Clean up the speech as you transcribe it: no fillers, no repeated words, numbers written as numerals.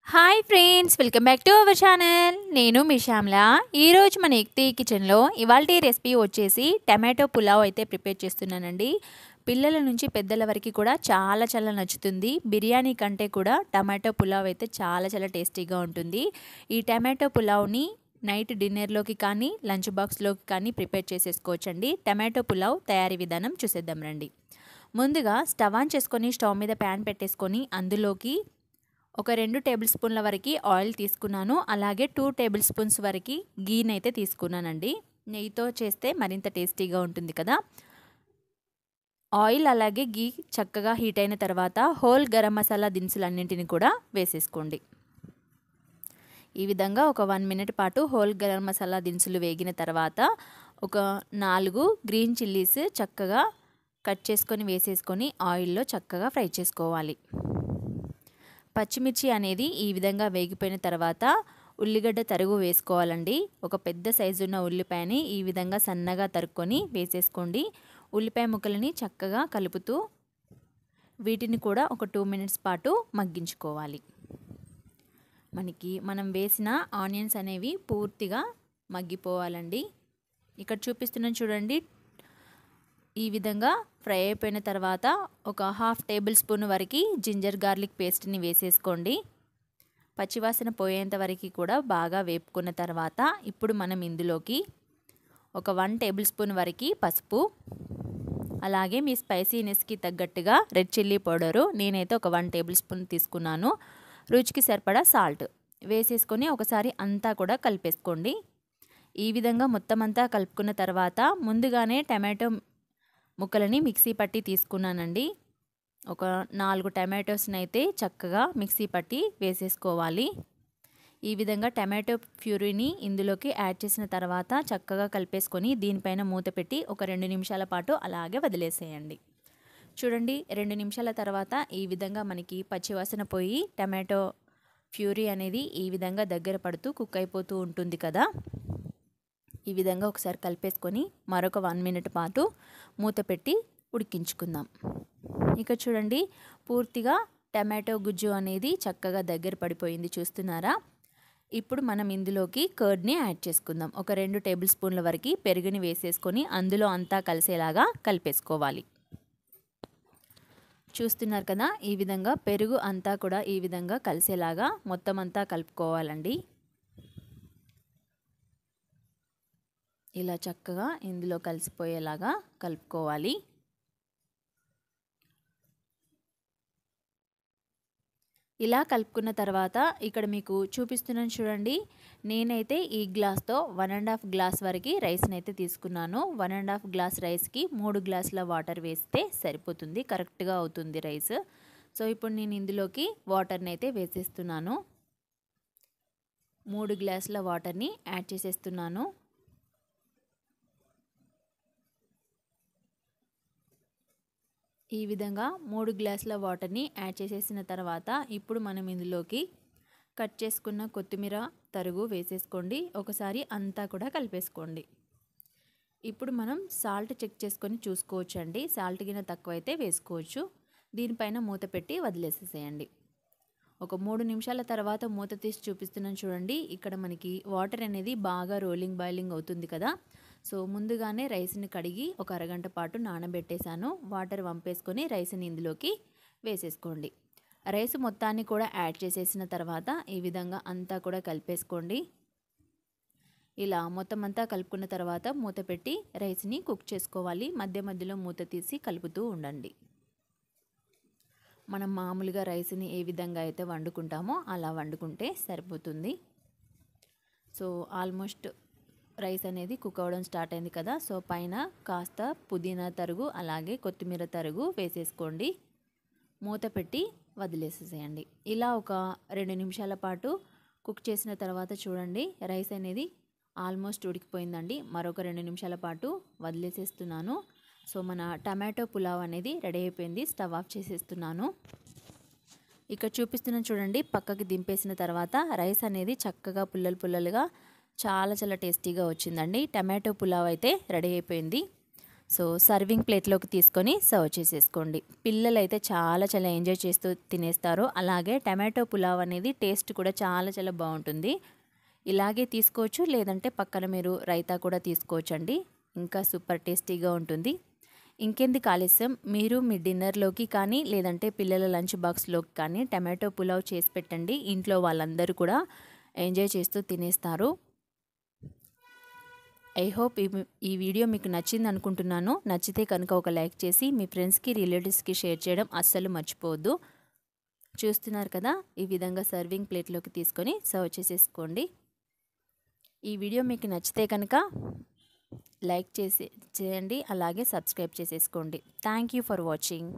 Hi friends, welcome back to our channel. నేను మీ శ్యామ్ల. ఈరోజు మన ఎక్తి కిచెన్లో ఇవాల్టి రెసిపీ వచ్చేసి టమాటో పులావ్ అయితే ప్రిపేర్ చేస్తున్నానండి. పిల్లల నుంచి పెద్దల వరకు కూడా చాలా చాలా నచ్చుతుంది. బిర్యానీ కంటే కూడా టమాటో పులావ్ అయితే చాలా చాలా టేస్టీగా ఉంటుంది. ఈ టమాటో పులావ్ని నైట్ డిన్నర్లోకి కానీ లంచ్ బాక్స్లోకి కానీ ప్రిపేర్ చేసేసుకోవచ్చండి. టమాటో పులావ్ తయారీ విధానం చూసేద్దాం రండి. ముందుగా స్టవ్ ఆన్ చేసుకొని స్టవ్ మీద ప్యాన్ పెట్టేసుకొని అందులోకి ఒక 2 టేబుల్ స్పూన్ల వరకు ఆయిల్ తీసుకున్నాను. అలాగే 2 టేబుల్ స్పూన్స్ వరకు గీని అయితే తీసుకున్నానండి. నెయ్యితో చేస్తే మరింత టేస్టీగా ఉంటుంది కదా. ఆయిల్ అలాగే గీ చక్కగా హీట్ అయిన తర్వాత హోల్ గరం మసాలా దినుసులన్నింటినీ కూడా వేసేసుకోండి. ఈ విధంగా ఒక 1 మినిట్ పాటు హోల్ గరం మసాలా దినుసులు వేగిన తర్వాత ఒక 4 గ్రీన్ చిల్లీస్ చక్కగా కట్ చేసుకొని వేసేసుకొని ఆయిల్లో చక్కగా ఫ్రై చేసుకోవాలి. పచ్చిమిర్చి అనేది ఈ విధంగా వేగిపోయిన తర్వాత ఉల్లిగడ్డ తరుగు వేసుకోవాలండి. ఒక పెద్ద సైజు ఉన్న ఉల్లిపాయని ఈ విధంగా సన్నగా తరుక్కొని వేసేసుకోండి. ఉల్లిపాయ ముక్కలని చక్కగా కలుపుతూ వీటిని కూడా ఒక 2 మినిట్స్ పాటు మగ్గించుకోవాలి. మనం వేసిన ఆనియన్స్ అనేవి పూర్తిగా మగ్గిపోవాలండి. ఇక్కడ చూపిస్తున్నాను చూడండి. ఈ విధంగా ఫ్రై అయిపోయిన తర్వాత ఒక 1/2 టేబుల్ స్పూన్ వరకు జింజర్ గార్లిక్ పేస్ట్ని వేసేసుకోండి. పచ్చివాసన పోయేంత వరకు కూడా బాగా వేపుకున్న తర్వాత ఇప్పుడు మనం ఇందులోకి ఒక 1 టేబుల్ స్పూన్ వరకు పసుపు, అలాగే మీ స్పైసీనెస్కి తగ్గట్టుగా రెడ్ చిల్లీ పౌడరు నేనైతే ఒక 1 టేబుల్ స్పూన్ తీసుకున్నాను. రుచికి సరిపడా సాల్ట్ వేసేసుకొని ఒకసారి అంతా కూడా కలిపేసుకోండి. ఈ విధంగా మొత్తం అంతా కలుపుకున్న తర్వాత ముందుగానే టమాటో ముక్కలని మిక్సీ పట్టి తీసుకున్నానండి. ఒక 4 టమాటోస్ని అయితే చక్కగా మిక్సీ పట్టి వేసేసుకోవాలి. ఈ విధంగా టమాటో ప్యూరీని ఇందులోకి యాడ్ చేసిన తర్వాత చక్కగా కలిపేసుకొని దీనిపైన మూత పెట్టి ఒక 2 నిమిషాల పాటు అలాగే వదిలేసేయండి. చూడండి, 2 నిమిషాల తర్వాత ఈ విధంగా మనకి పచ్చివాసన పోయి టమాటో ప్యూరీ అనేది ఈ విధంగా దగ్గర పడుతూ కుక్ అయిపోతూ ఉంటుంది కదా. ఈ విధంగా ఒకసారి కలిపేసుకొని మరొక 1 మినిట్ పాటు మూత పెట్టి ఉడికించుకుందాం. ఇక చూడండి, పూర్తిగా టమాటో గుజ్జు అనేది చక్కగా దగ్గర పడిపోయింది, చూస్తున్నారా. ఇప్పుడు మనం ఇందులోకి కర్డ్ని యాడ్ చేసుకుందాం. ఒక 2 టేబుల్ స్పూన్ల వరకు పెరుగుని వేసేసుకొని అందులో అంతా కలిసేలాగా కలిపేసుకోవాలి. చూస్తున్నారు కదా, ఈ విధంగా పెరుగు అంతా కూడా ఈ విధంగా కలిసేలాగా మొత్తం అంతా కలుపుకోవాలండి. ఇలా చక్కగా ఇందులో కలిసిపోయేలాగా కలుపుకోవాలి. ఇలా కలుపుకున్న తర్వాత ఇక్కడ మీకు చూపిస్తున్నాను చూడండి. నేనైతే ఈ గ్లాస్తో 1.5 గ్లాస్ వరకు రైస్ని అయితే తీసుకున్నాను. 1.5 గ్లాస్ రైస్కి 3 గ్లాసుల వాటర్ వేస్తే సరిపోతుంది, కరెక్ట్గా అవుతుంది రైస్. సో ఇప్పుడు నేను ఇందులోకి వాటర్ని అయితే వేసేస్తున్నాను. 3 గ్లాసుల వాటర్ని యాడ్ చేసేస్తున్నాను. ఈ విధంగా 3 గ్లాసుల వాటర్ని యాడ్ చేసేసిన తర్వాత ఇప్పుడు మనం ఇందులోకి కట్ చేసుకున్న కొత్తిమీర తరుగు వేసేసుకోండి. ఒకసారి అంతా కూడా కలిపేసుకోండి. ఇప్పుడు మనం సాల్ట్ చెక్ చేసుకొని చూసుకోవచ్చు అండి. సాల్ట్ గిన తక్కువైతే వేసుకోవచ్చు. దీనిపైన మూత పెట్టి వదిలేసేసేయండి. ఒక 3 నిమిషాల తర్వాత మూత తీసి చూపిస్తున్నాను చూడండి. ఇక్కడ మనకి వాటర్ అనేది బాగా బాయిలింగ్ అవుతుంది కదా. సో ముందుగానే రైస్ని కడిగి ఒక అరగంట పాటు నానబెట్టేశాను. వాటర్ వంపేసుకొని రైస్ని ఇందులోకి వేసేసుకోండి. రైస్ మొత్తాన్ని కూడా యాడ్ చేసేసిన తర్వాత ఈ విధంగా అంతా కూడా కలిపేసుకోండి. ఇలా మొత్తం అంతా కలుపుకున్న తర్వాత మూత పెట్టి రైస్ని కుక్ చేసుకోవాలి. మధ్య మధ్యలో మూత తీసి కలుపుతూ ఉండండి. మనం మామూలుగా రైస్ని ఏ విధంగా అయితే వండుకుంటామో అలా వండుకుంటే సరిపోతుంది. సో ఆల్మోస్ట్ రైస్ అనేది కుక్ అవ్వడం స్టార్ట్ అయింది కదా. సో పైన కాస్త పుదీనా తరుగు అలాగే కొత్తిమీర తరుగు వేసేసుకోండి. మూత పెట్టి వదిలేసేసేయండి. ఇలా ఒక 2 నిమిషాల పాటు కుక్ చేసిన తర్వాత చూడండి, రైస్ అనేది ఆల్మోస్ట్ ఉడికిపోయిందండి. మరొక 2 నిమిషాల పాటు వదిలేసేస్తున్నాను. సో మన టమాటో పులావ్ అనేది రెడీ అయిపోయింది. స్టవ్ ఆఫ్ చేసేస్తున్నాను. ఇక్కడ చూపిస్తున్నాను చూడండి. పక్కకి దింపేసిన తర్వాత రైస్ అనేది చక్కగా పుల్లలుగా చాలా చాలా టేస్టీగా వచ్చిందండి. టమాటో పులావ్ అయితే రెడీ అయిపోయింది. సో సర్వింగ్ ప్లేట్లోకి తీసుకొని సర్వ్ చేసేసుకోండి. పిల్లలైతే చాలా చాలా ఎంజాయ్ చేస్తూ తినేస్తారు. అలాగే టమాటో పులావ్ అనేది టేస్ట్ కూడా చాలా చాలా బాగుంటుంది. ఇలాగే తీసుకోవచ్చు, లేదంటే పక్కన మీరు రైతా కూడా తీసుకోవచ్చండి. ఇంకా సూపర్ టేస్టీగా ఉంటుంది. ఇంకెందుకు ఆలస్యం, మీరు మీ డిన్నర్లోకి కానీ లేదంటే పిల్లల లంచ్ బాక్స్లోకి కానీ టమాటో పులావ్ చేసి పెట్టండి. ఇంట్లో వాళ్ళందరూ కూడా ఎంజాయ్ చేస్తూ తినేస్తారు. ఐ హోప్ ఈ వీడియో మీకు నచ్చింది అనుకుంటున్నాను. నచ్చితే కనుక ఒక లైక్ చేసి మీ ఫ్రెండ్స్కి రిలేటివ్స్కి షేర్ చేయడం అస్సలు మర్చిపోవద్దు. చూస్తున్నారు కదా, ఈ విధంగా సర్వింగ్ ప్లేట్లోకి తీసుకొని సర్వ్ చేసేసుకోండి. ఈ వీడియో మీకు నచ్చితే కనుక లైక్ చేయండి, అలాగే సబ్స్క్రైబ్ చేసేసుకోండి. Thank you for watching.